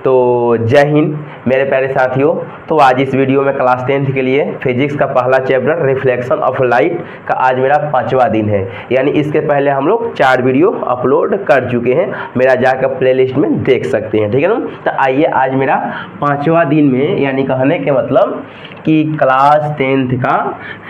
तो जय हिंद मेरे प्यारे साथियों। तो आज इस वीडियो में क्लास 10th के लिए फिजिक्स का पहला चैप्टर रिफ्लेक्शन ऑफ लाइट का आज मेरा 5वां दिन है। यानी इसके पहले हम लोग 4 वीडियो अपलोड कर चुके हैं, मेरा जाकर प्लेलिस्ट में देख सकते हैं, ठीक है ना। तो आइए आज मेरा 5वां दिन में, यानी कहने के मतलब कि क्लास 10th का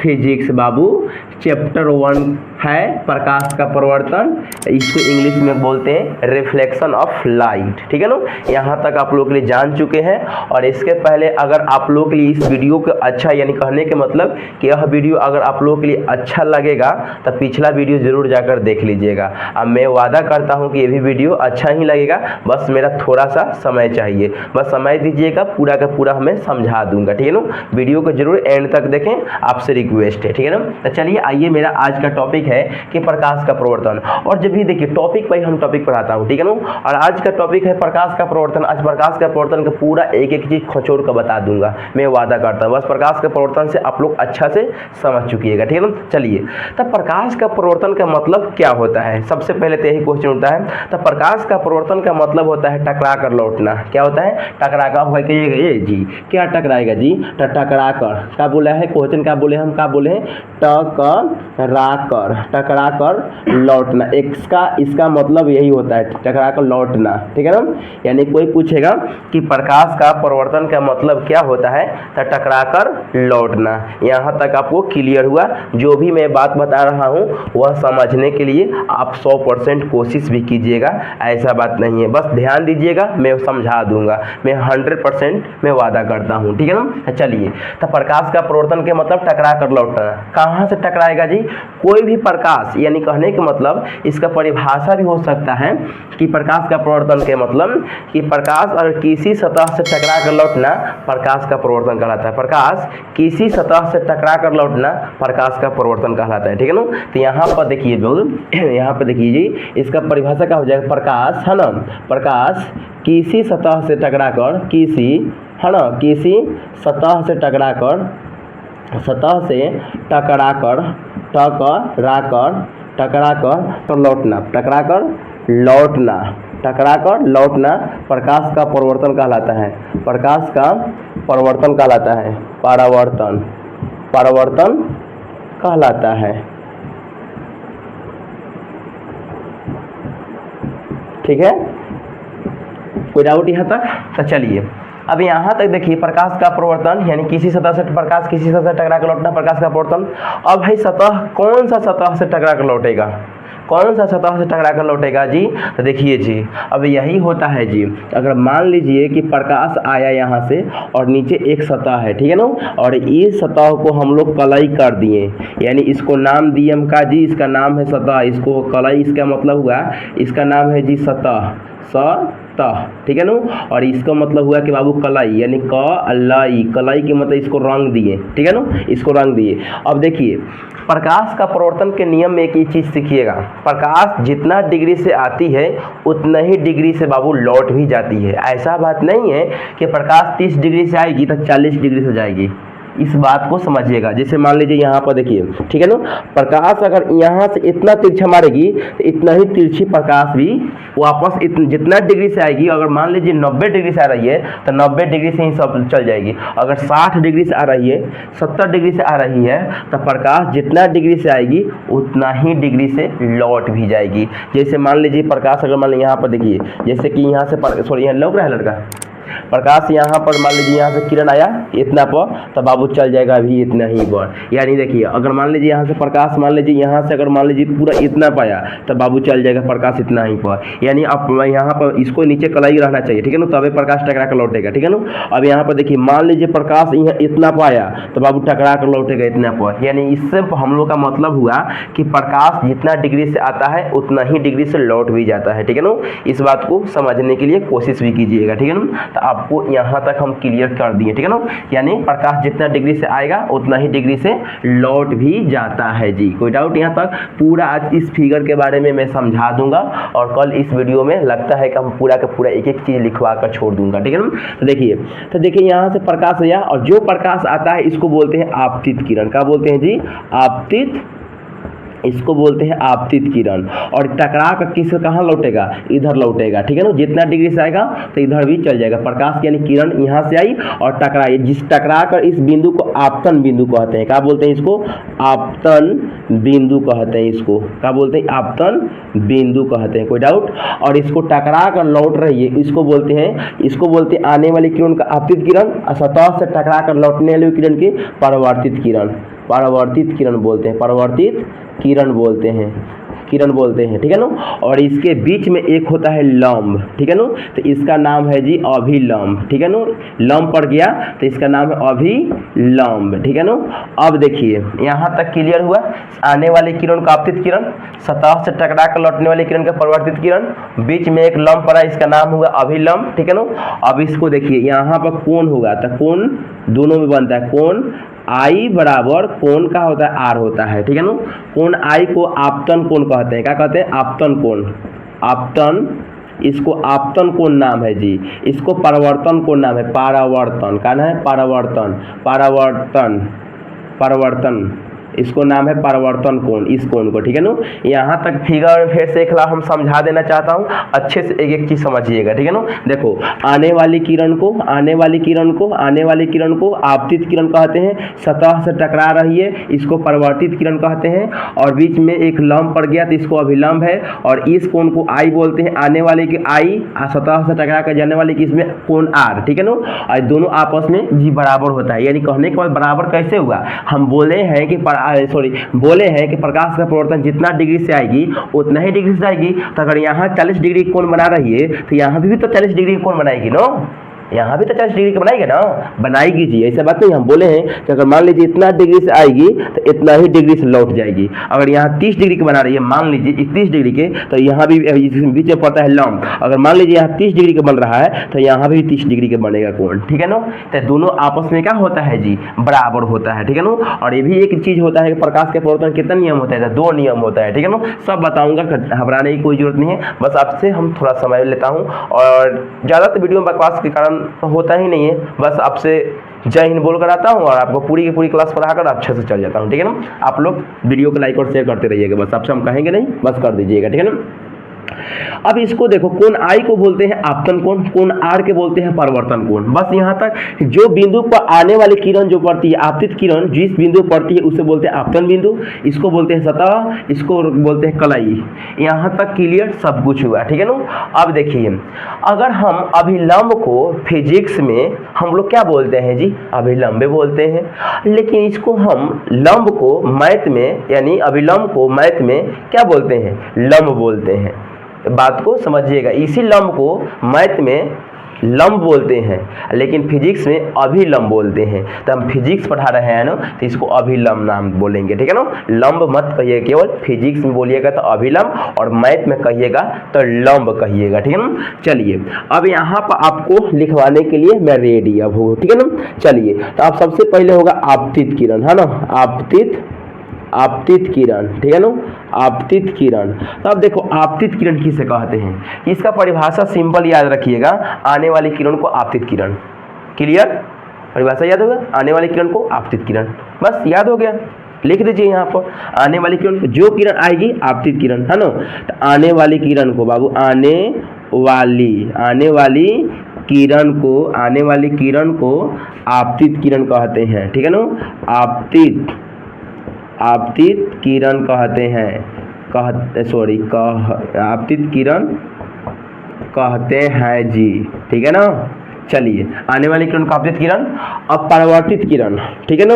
फिजिक्स बाबू चैप्टर 1 है प्रकाश का प्रवर्तन, इसको इंग्लिश में बोलते हैं रिफ्लेक्शन ऑफ लाइट, ठीक है ना। यहाँ तक आप लोग के लिए जान चुके हैं। और इसके पहले अगर आप लोग के लिए इस वीडियो को अच्छा, यानी कहने के मतलब कि यह वीडियो अगर आप लोग के लिए अच्छा लगेगा तो पिछला वीडियो जरूर जाकर देख लीजिएगा। अब मैं वादा करता हूँ कि ये भी वीडियो अच्छा ही लगेगा, बस मेरा थोड़ा सा समय चाहिए, बस समय दीजिएगा, पूरा का पूरा मैं समझा दूंगा, ठीक है ना। वीडियो को जरूर एंड तक देखें, आपसे रिक्वेस्ट है, ठीक है ना। तो चलिए आइए, मेरा आज का टॉपिक है कि प्रकाश का प्रवर्तन। और जब भी देखिए टॉपिक पर हम टॉपिक पढ़ाता हूँ, ठीक है ना। और आज का टॉपिक है प्रकाश का प्रवर्तन। आज प्रकाश का प्रवर्तन का पूरा एक एक चीज खोचोड़ कर बता दूंगा, मैं वादा करता हूँ। बस प्रकाश का प्रवर्तन से आप लोग अच्छा से समझ चुकिएगा, ठीक है ना। चलिए, तब प्रकाश का प्रवर्तन का मतलब क्या होता है, सबसे पहले तो यही क्वेश्चन होता है। तो प्रकाश का प्रवर्तन का मतलब होता है टकरा कर लौटना। क्या होता है? टकरा कर ये जी क्या टकराएगा जी? टकरा कर क्या बोला है क्वेश्चन, क्या बोले हम, क्या बोले हैं? टकरा कर लौटना। इसका मतलब यही होता है, टकरा कर लौटना, ठीक है ना। यानी कोई पूछेगा कि प्रकाश का प्रवर्तन का मतलब क्या होता है, तो टकरा कर लौटना। यहाँ तक आपको क्लियर हुआ? जो भी मैं बात बता रहा हूँ वह समझने के लिए आप 100% कोशिश भी कीजिएगा, ऐसा बात नहीं है, बस ध्यान दीजिएगा, मैं समझा दूंगा, मैं 100% मैं वादा करता हूँ, ठीक है ना। चलिए, तो प्रकाश का प्रवर्तन के मतलब टकरा कर लौटना। कहाँ से टकराएगा जी? कोई भी प्रकाश, यानी कहने के मतलब इसका परिभाषा भी हो सकता है कि प्रकाश का प्रवर्तन के मतलब कि प्रकाश और किसी सतह से टकरा कर लौटना प्रकाश का प्रवर्तन कहलाता है। प्रकाश किसी सतह से टकरा कर लौटना प्रकाश का प्रवर्तन कहलाता है, ठीक है ना। तो यहाँ पर देखिए यहाँ पर देखिए जी, इसका परिभाषा क्या हो जाएगा? प्रकाश है ना, प्रकाश किसी सतह से टकरा कर, किसी है ना, किसी सतह से टकरा कर, सतह से टकरा कर तो लौटना, टकरा कर लौटना प्रकाश का प्रवर्तन कहलाता है। प्रकाश का प्रवर्तन कहलाता है, परावर्तन कहलाता है, ठीक है। कोई डाउट यहाँ तक? तो चलिए अब यहाँ तक देखिए, प्रकाश का प्रवर्तन यानी किसी सतह से प्रकाश किसी सतह से टकरा कर लौटना प्रकाश का प्रवर्तन। अब है सतह, कौन सा सतह से टकरा कर लौटेगा? कौन सा सतह से टकरा कर लौटेगा जी? तो देखिए जी, अब यही होता है जी, अगर मान लीजिए कि प्रकाश आया यहाँ से और नीचे एक सतह है, ठीक है ना, और इस सतह को हम लोग कलई कर दिए, यानी इसको नाम दिए हम का जी, इसका नाम है सतह, इसको कलई, इसका मतलब हुआ इसका नाम है जी सतह, ठीक है ना। और इसका मतलब हुआ कि बाबू कलाई, यानी कलाई के मतलब इसको रंग दिए, ठीक है ना, इसको रंग दिए। अब देखिए प्रकाश का प्रवर्तन के नियम में एक ही चीज़ सीखिएगा, प्रकाश जितना डिग्री से आती है उतना ही डिग्री से बाबू लौट भी जाती है। ऐसा बात नहीं है कि प्रकाश 30 डिग्री से आएगी तो 40 डिग्री से जाएगी, इस बात को समझिएगा। जैसे मान लीजिए यहाँ पर देखिए, ठीक है ना, प्रकाश अगर यहाँ से इतना तिरछा मारेगी तो इतना ही तिरछी प्रकाश भी वापस जितना डिग्री से आएगी। अगर मान लीजिए 90 डिग्री से आ रही है तो 90 डिग्री से ही सब चल जाएगी। अगर 60 डिग्री से आ रही है, 70 डिग्री से आ रही है, तो प्रकाश जितना डिग्री से आएगी उतना ही डिग्री से लौट भी जाएगी। जैसे मान लीजिए प्रकाश अगर मान लीजिए यहाँ पर देखिए, जैसे कि यहाँ से सॉरी यहाँ लौट रहा है लड़का, प्रकाश यहाँ पर मान लीजिए यहाँ से किरण आया इतना पर, तो बाबू चल जाएगा अभी इतना ही पर। यानी देखिए अगर मान लीजिए यहाँ से प्रकाश, मान लीजिए यहाँ से अगर मान लीजिए पूरा इतना पाया तो बाबू चल जाएगा प्रकाश इतना ही पर। यानी अब यहाँ पर इसको नीचे कलाई रहना चाहिए, ठीक है ना, तभी प्रकाश टकरा कर लौटेगा, ठीक है ना। अब यहाँ पर देखिए मान लीजिए प्रकाश यहाँ इतना पाया तो बाबू टकरा कर लौटेगा इतना पर। यानी इससे हम लोग का मतलब हुआ कि प्रकाश जितना डिग्री से आता है उतना ही डिग्री से लौट भी जाता है, ठीक है ना। इस बात को समझने के लिए कोशिश भी कीजिएगा, ठीक है ना। तो आपको यहाँ तक हम क्लियर कर दिए, ठीक है ना। यानी प्रकाश जितना डिग्री से आएगा उतना ही डिग्री से लौट भी जाता है जी। कोई डाउट यहाँ तक? पूरा आज इस फिगर के बारे में मैं समझा दूंगा और कल इस वीडियो में लगता है कि हम पूरा का पूरा एक एक चीज लिखवा कर छोड़ दूंगा, ठीक है ना। तो देखिए यहाँ से प्रकाश आया और जो प्रकाश आता है इसको बोलते हैं आपतित किरण। क्या बोलते हैं जी? आपतित इसको बोलते हैं आपतित किरण। और टकरा कर किस कहाँ लौटेगा, इधर लौटेगा, ठीक है ना। जितना डिग्री से आएगा तो इधर भी चल जाएगा। प्रकाश यानी किरण यहाँ से आई और टकराई, जिस टकरा कर इस बिंदु को आपतन बिंदु कहते हैं। क्या बोलते हैं इसको, आपतन बिंदु कहते हैं। इसको क्या बोलते हैं, आपतन बिंदु कहते हैं। कोई डाउट। और इसको टकरा कर लौट रही है, इसको बोलते हैं आने वाली किरण का आपतित किरण, और सतह से टकरा कर लौटने वाली किरण की परावर्तित किरण। परावर्तित किरण बोलते हैं, परावर्तित किरण बोलते हैं, किरण बोलते हैं, ठीक है ना। और इसके बीच में एक होता है लंब, ठीक है ना। तो इसका नाम है जी अभिलंब, ठीक है ना। लंब पड़ गया तो इसका नाम है अभिलंब, ठीक है ना। अब देखिए यहाँ तक क्लियर हुआ। आने वाली किरण का आपतित किरण, सतह से टकरा कर लौटने वाली किरण का परावर्तित किरण, बीच में एक लंब पड़ा, इसका नाम होगा अभिलंब, ठीक है ना। अब इसको देखिए यहाँ पर कोण होगा, तो कोण दोनों में बनता है। कोण आई बराबर कोण का होता है आर होता है, ठीक है ना। कोण आई को आपतन कोण कहते हैं। क्या कहते हैं, आपतन कोण। आपतन, इसको आपतन कोण नाम है जी। इसको परावर्तन कोण नाम है, परावर्तन का नाम है, परावर्तन, परावर्तन, परावर्तन, इसको नाम है परावर्तन कोण, इस कोण को, ठीक है ना। यहाँ तक फिगर फिर से एक बार हम समझा देना चाहता हूँ, अच्छे से एक एक चीज समझिएगा, ठीक है ना। देखो आने वाली किरण को, आने वाली किरण को, आने वाली किरण को आपतित किरण कहते हैं। सतह से टकरा रही है, इसको परावर्तित किरण कहते हैं। और बीच में एक लंब पड़ गया तो इसको अभिलंब है। और इस कोण को आई बोलते हैं, आने वाले की आई, सतह से टकरा कर जाने वाले की इसमें कोण आर, ठीक है ना। और दोनों आपस में जी बराबर होता है। यानी कहने के बाद बराबर कैसे हुआ, हम बोले हैं कि बोले हैं कि प्रकाश का परावर्तन जितना डिग्री से आएगी उतना ही डिग्री से आएगी। तो अगर यहाँ 40 डिग्री कोण बना रही है तो यहाँ भी तो 40 डिग्री कोण बनाएगी ना, यहाँ भी तो 40 डिग्री का बनाएगी ना, बनाएगी जी। ऐसा बात नहीं, हम बोले हैं कि अगर मान लीजिए इतना डिग्री से आएगी तो इतना ही डिग्री से लौट जाएगी। अगर यहाँ 30 डिग्री का बना रही है, मान लीजिए 30 डिग्री के, तो यहाँ भी बीच में पड़ता है लंब। अगर मान लीजिए यहाँ 30 डिग्री का बन रहा है तो यहाँ भी 30 डिग्री का बनेगा कोण, ठीक है ना। तो दोनों आपस में क्या होता है जी, बराबर होता है, ठीक है ना। और ये भी एक चीज होता है कि प्रकाश के परावर्तन कितना नियम होता है, 2 नियम होता है, ठीक है ना। सब बताऊंगा, घबराने की कोई जरूरत नहीं है। बस आपसे हम थोड़ा समय लेता हूँ, और ज़्यादा तो वीडियो में बकवास के कारण होता ही नहीं है। बस आपसे जय हिंद बोल कर आता हूँ और आपको पूरी की पूरी क्लास पढ़ाकर अच्छे से चल जाता हूँ, ठीक है ना। आप लोग वीडियो को लाइक और शेयर करते रहिएगा, बस आपसे हम कहेंगे नहीं, बस कर दीजिएगा, ठीक है ना। अब इसको देखो, कोण आई को बोलते हैं आपतन कोण, कोण आर के बोलते हैं परावर्तन कोण। बस यहाँ तक। जो बिंदु पर आने वाली किरण जो पड़ती है, आपतित किरण जिस बिंदु पर पड़ती है उसे बोलते हैं आपतन बिंदु, इसको बोलते हैं सतह, इसको बोलते हैं कलाई। यहाँ तक क्लियर सब कुछ हुआ, ठीक है ना। अब देखिए, अगर हम अभिलंब को फिजिक्स में हम लोग क्या बोलते हैं जी, अभिलंब बोलते हैं। लेकिन इसको हम लंब को मैथ में, यानी अभिलंब को मैथ में क्या बोलते हैं, लंब बोलते हैं। बात को समझिएगा, इसी लंब को मैथ में लंब बोलते हैं, लेकिन फिजिक्स में अभिलंब बोलते हैं। तो हम फिजिक्स पढ़ा रहे हैं ना, तो इसको अभिलंब नाम बोलेंगे, ठीक है ना। लंब मत कहिएगा, केवल फिजिक्स में बोलिएगा तो अभिलंब, और मैथ में कहिएगा तो लंब कहिएगा, ठीक है ना। चलिए, अब यहाँ पर आपको लिखवाने के लिए मैं रेडी अब हूँ, ठीक है ना। चलिए, तो आप सबसे पहले होगा आपतित किरण, है ना, आपतित किरण, ठीक है ना, आपतित किरण। तो अब देखो आपतित किरण किसे कहते हैं, इसका परिभाषा सिंपल याद रखिएगा, आने वाली किरण को आपतित किरण। क्लियर, परिभाषा याद होगा, आने वाली किरण को आपतित किरण, बस याद हो गया। लिख दीजिए यहाँ पर, आने वाली किरण, जो किरण आएगी आपतित किरण, है ना। तो आने वाली किरण को बाबू, आने वाली किरण को आपतित किरण कहते हैं, ठीक है ना। आपतित किरण कहते हैं, आपतित किरण कहते हैं जी, ठीक है ना। चलिए, आने वाली किरण को आपतित किरण। अब परावर्तित किरण, ठीक है ना,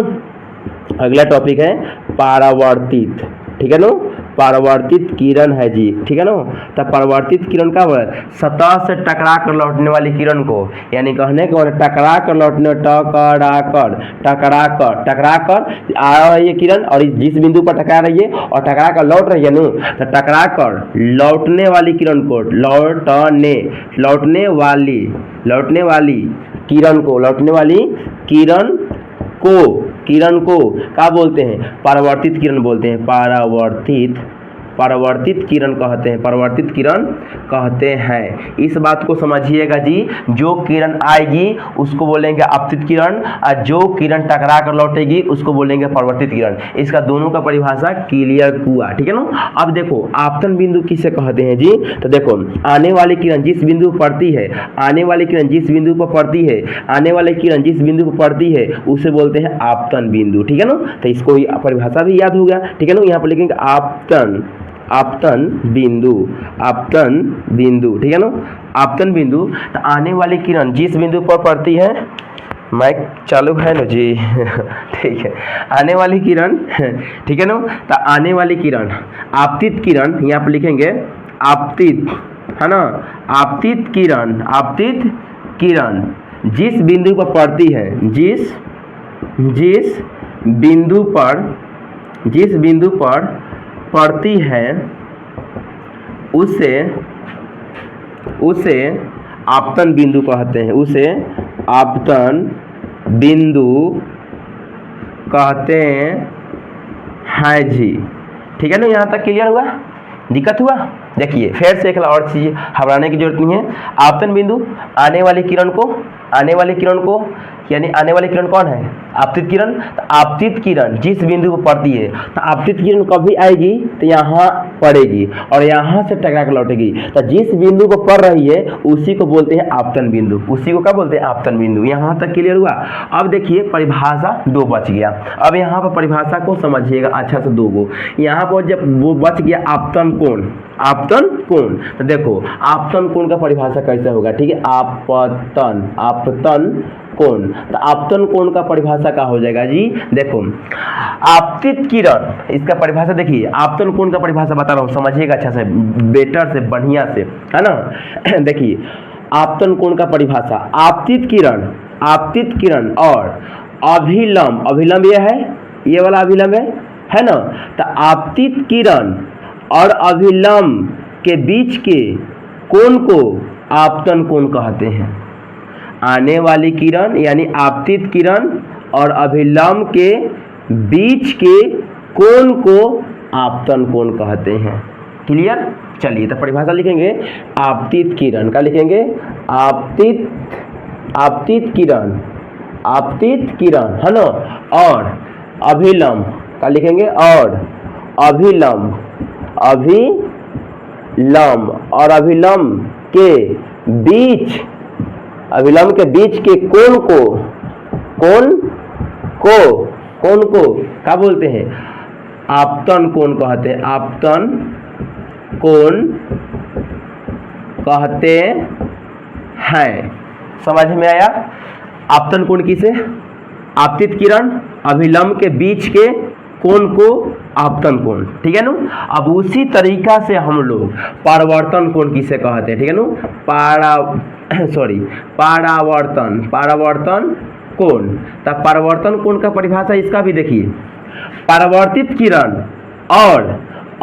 अगला टॉपिक है परावर्तित, ठीक है ना। परावर्तित किरण है जी, ठीक है ना। तो परावर्तित किरण का सतह से टकरा कर लौटने वाली किरण को, यानी कहने को टकरा कर लौटने, टकरा कर आ रही है किरण, और जिस बिंदु पर टकरा रही है और टकरा कर लौट रही है ना, तो टकरा कर लौटने वाली किरण को, लौटने वाली किरण को क्या बोलते हैं, परावर्तित किरण बोलते हैं, परावर्तित परावर्तित किरण कहते हैं, परावर्तित किरण कहते हैं। इस बात को समझिएगा जी, जो किरण आएगी उसको बोलेंगे आपतित किरण, और जो किरण टकरा कर लौटेगी उसको बोलेंगे परावर्तित किरण। इसका दोनों का परिभाषा क्लियर हुआ, ठीक है ना। अब देखो आपतन बिंदु किसे कहते हैं जी, तो देखो आने वाली किरण जिस बिंदु पर पड़ती है, आने वाली किरण जिस बिंदु पर पड़ती है, आने वाली किरण जिस बिंदु पर पड़ती है उसे बोलते हैं आपतन बिंदु, ठीक है ना। तो इसको ही परिभाषा भी याद हो गया, ठीक है ना। यहाँ पर लिखेंगे आपतन, आपतन बिंदु, आपतन बिंदु, ठीक है ना, आपतन बिंदु। तो आने वाली किरण जिस बिंदु पर पड़ती है, माइक चालू है ना जी ठीक है, आने वाली किरण ठीक है ना। तो आने वाली किरण आपतित किरण, यहाँ पर लिखेंगे आपतित, है ना, आपतित किरण, आपतित किरण जिस बिंदु पर पड़ती है, जिस बिंदु पर, जिस बिंदु पर पड़ती है उसे आपतन बिंदु कहते हैं, उसे आपतन बिंदु कहते हैं जी, ठीक है ना। यहाँ तक क्लियर हुआ, दिक्कत हुआ? देखिए फिर से एक और चीज घबराने की जरूरत नहीं है। आपतन बिंदु आने वाली किरण को, आने वाली किरण को, यानी आने वाली किरण कौन है? आपतित किरण। तो आपतित किरण जिस बिंदु पर पड़ती है, तो आपतित किरण कभी आएगी तो यहाँ पड़ेगी और यहाँ से टकरा कर लौटेगी। तो जिस बिंदु को पड़ रही है उसी को बोलते हैं आपतन बिंदु, उसी को क्या बोलते हैं? आपतन बिंदु। यहाँ तक क्लियर हुआ? अब देखिए परिभाषा दो बच गया। अब यहाँ पर परिभाषा को समझिएगा अच्छा से, दो गो यहाँ पर जब वो बच गया आपतन कोण, आपतन कोण। तो देखो आपतन कोण का परिभाषा कैसे होगा, ठीक है, आपतन, आपतन कोण। तो आपतन कोण का परिभाषा क्या हो जाएगा जी? देखो आपतित किरण, इसका परिभाषा देखिए, आपतन कोण का परिभाषा बता रहा हूँ, समझिएगा अच्छा से, बेटर से, बढ़िया से, है ना। देखिए आपतन कोण का परिभाषा, आपतित किरण, आपतित किरण और अभिलंब, अभिलंब ये है, ये वाला अभिलंब है ना। तो आपतित किरण और अभिलंब के बीच के कोण को आपतन कोण कहते हैं। आने वाली किरण यानी आपतित किरण और अभिलंब के बीच के कोण को आपतन कोण कहते हैं। क्लियर? चलिए तो परिभाषा लिखेंगे, आपतित किरण का लिखेंगे आपतित, आपतित किरण, आपतित किरण, है ना, और अभिलंब का लिखेंगे, और अभिलंब, अभिलंब और अभिलंब के बीच, अभिलंब के बीच के कोण को, कोण को क्या बोलते हैं? आपतन कोण कहते हैं, आपतन कोण कहते हैं। समझ में आया? आपतन कोण किसे? आपतित किरण अभिलंब के बीच के कोण को आपतन कोण, ठीक है ना। अब उसी तरीका से हम लोग परावर्तन कोण किसे कहते हैं, ठीक है ना, परावर्तन, परावर्तन कोण। तब परावर्तन कोण का परिभाषा इसका भी देखिए, परावर्तित किरण और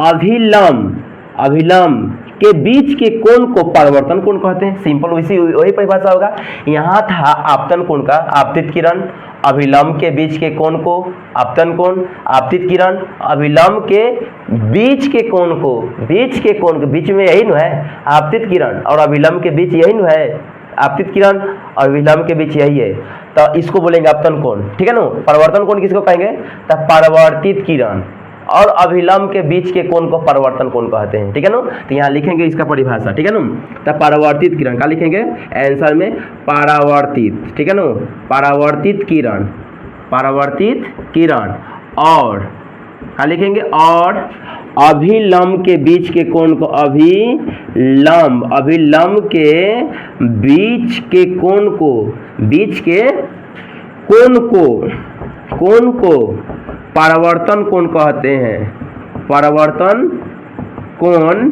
अभिलंब, अभिलंब के बीच के कोण को परावर्तन कोण कहते हैं। सिंपल वही परिभाषा होगा। यहाँ था आपतन कोण का, आपतित किरण अभिलंब के बीच के कोण को आपतन कोण, आपतित किरण अभिलंब के बीच के कोण को, बीच के कोण के बीच में यही न है आपतित किरण और अभिलंब के बीच यही न है, आपतित किरण और अभिलंब के बीच यही है, तो इसको बोलेंगे आपतन कोण, ठीक है ना। परावर्तन कोण किसको कहेंगे? तो परावर्तित किरण और अभिलंब के बीच के कोण को परावर्तन कोण कहते हैं, ठीक है ना। तो यहाँ लिखेंगे इसका परिभाषा, ठीक है ना। तो परावर्तित किरण का लिखेंगे आंसर में परावर्तित, ठीक है ना, परावर्तित किरण, परावर्तित किरण और क्या लिखेंगे? और अभिलंब के बीच के कोण को, अभिलंब, अभिलंब के बीच के कोण को, बीच के कोण को, कोण को परावर्तन कोण कहते हैं, परावर्तन कोण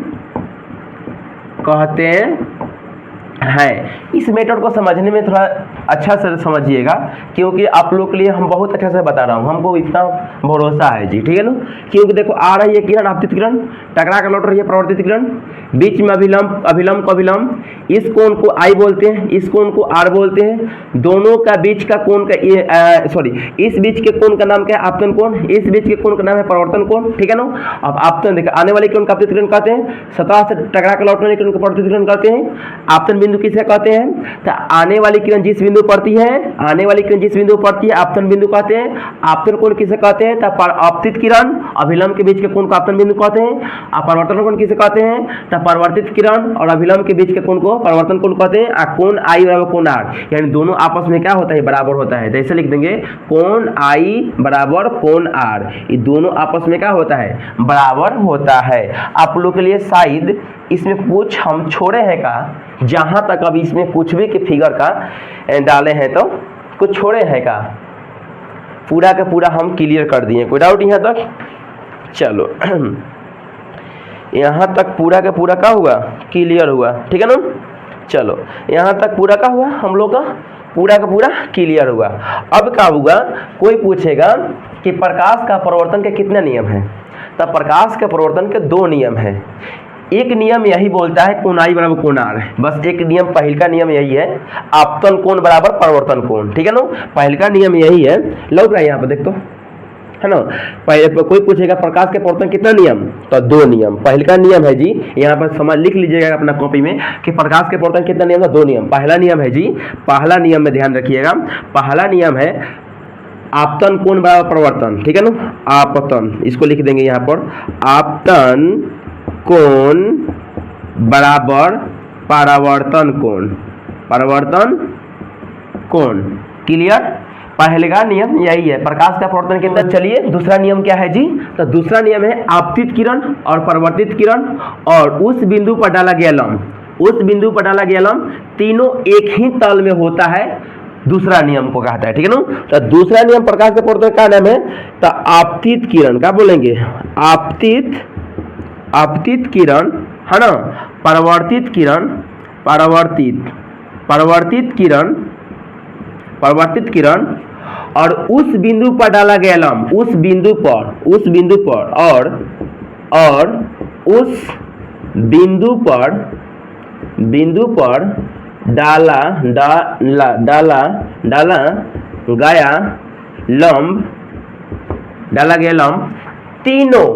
कहते हैं। इस मेथड को समझने में थोड़ा अच्छा से समझिएगा, क्योंकि आप लोग के लिए हम बहुत अच्छा से बता रहा हूँ, हमको इतना भरोसा है जी, ठीक है ना। क्योंकि देखो आ रही है किरण, आपतित किरण टकरा कर लौट रही है परावर्तित किरण, बीच में अभिलंब, अभिलंब को अभिलंब, इस कोण को आई बोलते हैं, इस कोण को आर बोलते हैं, दोनों का बीच का कोण का इस बीच के कोण का नाम क्या है? आपतन कोण। इस बीच के कोण का नाम है परावर्तन कोण, ठीक है ना। अब आपतन देखिए, आने वाले कोण का आपतित किरण कहते हैं, सतह से टकरा कर लौटने वाले किरण को परावर्तित किरण कहते हैं। आपतन बिंदु किसे कहते हैं? तो आने वाली किरण जिस बिंदु पड़ती है, आने वाली किरण जिस बिंदु पड़ती है आपतन बिंदु कहते हैं। आपतन कोण किसे कहते हैं? तो आपतित किरण अभिलंब के बीच के कोण को आपतन बिंदु कहते हैं। परावर्तन कोण किसे कहते हैं? तो परावर्तित किरण और अभिलंब के बीच के कोण को परावर्तन कोण कहते हैं। कोण आई बराबर कोण आर, यानी दोनों आपस में क्या होता है? बराबर होता है। तो ऐसे लिख देंगे कोण आई बराबर कोण आर, ये दोनों आपस में क्या होता है? बराबर होता है। आप लोग के लिए शायद इसमें कुछ हम छोड़े हैं का, जहां तक अभी इसमें कुछ भी के फिगर का डाले हैं तो कुछ छोड़े हैं का? पूरा का पूरा हम क्लियर कर दिए, कोई डाउट यहाँ तक? चलो यहाँ तक पूरा का पूरा क्या हुआ? क्लियर हुआ, ठीक है ना। चलो यहाँ तक पूरा का हुआ, हम लोग का पूरा क्लियर हुआ। अब क्या होगा? कोई पूछेगा कि प्रकाश का परावर्तन के कितने नियम हैं? तो प्रकाश के परावर्तन के 2 नियम हैं। एक नियम यही बोलता है कोण आई बराबर कोण आर, बस एक नियम, पहल का नियम यही है, आपतन कोण बराबर परावर्तन कोण, ठीक है ना। पहल का नियम यही है, लग रहा है यहाँ पर देख तो, है ना। पहले कोई पूछेगा प्रकाश के परावर्तन कितना नियम? तो 2 नियम। पहले का नियम है जी, यहाँ पर समझ लिख लीजिएगा अपना कॉपी में कि प्रकाश के परावर्तन कितना नियम? 2 नियम। पहला नियम है जी, पहला नियम में ध्यान रखिएगा, पहला नियम है आपतन कोण बराबर परावर्तन, ठीक है ना। आपतन, इसको लिख देंगे यहाँ पर, आपतन कोण बराबर परावर्तन कोण, परावर्तन कोण, क्लियर। पहले का नियम यही है, प्रकाश का परावर्तन कितना। चलिए दूसरा नियम क्या है जी? तो दूसरा नियम है आपतित किरण और परावर्तित किरण और उस बिंदु पर डाला गया लंब, उस बिंदु पर डाला गया लंब तीनों एक ही तल में होता है, दूसरा नियम को कहता है, ठीक है ना। तो दूसरा नियम प्रकाश के परावर्तन का नाम है तो आपतित किरण, क्या बोलेंगे? आपतित किरण, है ना। परावर्तित किरण, परावर्तित किरण और उस बिंदु पर डाला गया लंब, उस बिंदु पर और उस बिंदु पर डाला गया लंब तीनों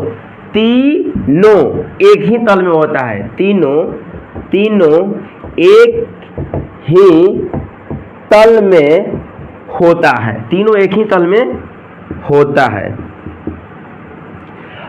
एक ही तल में होता है, तीनों एक ही तल में होता है, तीनों एक ही तल में होता है।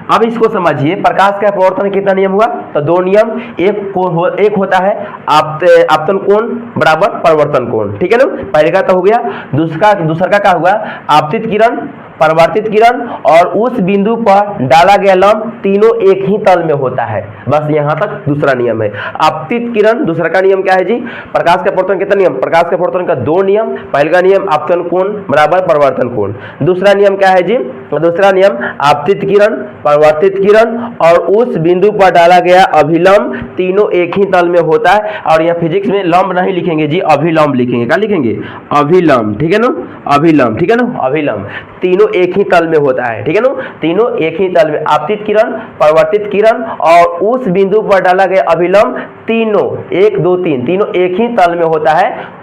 अब इसको समझिए, प्रकाश का परावर्तन कितना नियम हुआ? तो 2 नियम, एक होता है आपतन कोण बराबर परावर्तन कोण, ठीक है ना। पहले का तो हो गया, दूसरा का क्या हुआ? आपतित किरण, परावर्तित किरण और उस बिंदु पर डाला गया लंब तीनों एक ही तल में होता है, बस यहाँ तक दूसरा नियम है। आपतित किरण, दूसरा का नियम क्या है जी? प्रकाश का परावर्तन कितना नियम? प्रकाश के परावर्तन का 2 नियम। पहले का नियम आपतन कोण बराबर परावर्तन कोण, दूसरा नियम क्या है जी? दूसरा नियम आपतित किरण, परावर्तित किरण और उस बिंदु पर डाला गया अभिलंब तीनों एक ही तल में होता है। और यहाँ फिजिक्स में लंब नहीं लिखेंगे जी, अभिलंब लिखेंगे। क्या लिखेंगे? अभिलंब, ठीक है ना, अभिलंब, ठीक है ना, अभिलंब, तीनों एक ही तल में होता है, ठीक है ना, तीनों एक ही तल में, आपतित किरण, परावर्तित किरण और उस बिंदु पर डाला गया अभिलंब तीनों 1 2 3 तीनों एक ही तल में होता है।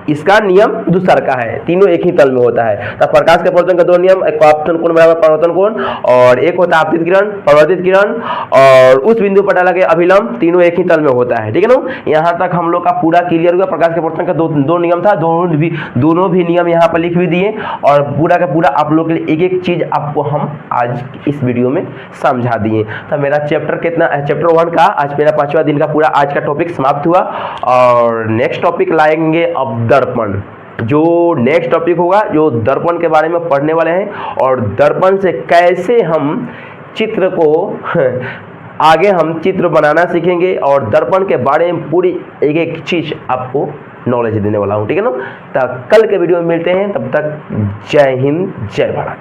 इसका नियम दूसरा का है, तीनों एक ही तल में होता है। तो प्रकाश के परावर्तन का 2 नियम, एक आपतन कोण बराबर परावर्तन कोण और एक होता है आपतित किरण, परावर्तित किरण और उस बिंदु पर डाला गया अभिलंब तीनों एक ही तल में होता है, ठीक है ना। यहाँ तक हम लोग का पूरा क्लियर हुआ। प्रकाश के परावर्तन का दो नियम था, दोनों भी नियम यहाँ पर लिख भी दिए और पूरा का पूरा आप लोग के लिए एक चीज आपको हम आज इस वीडियो में समझा दिए। तो मेरा चैप्टर 1 का आज मेरा 5वां दिन का पूरा आज का टॉपिक समाप्त हुआ और नेक्स्ट टॉपिक लाएंगे अब दर्पण। जो नेक्स्ट टॉपिक होगा, जो दर्पण के बारे में पढ़ने वाले हैं और दर्पण से कैसे हम चित्र को आगे हम चित्र बनाना सीखेंगे और दर्पण के बारे में पूरी एक चीज आपको नॉलेज देने वाला हूं, ठीक है ना। तो कल के वीडियो में मिलते हैं, तब तक जय हिंद, जय भारत।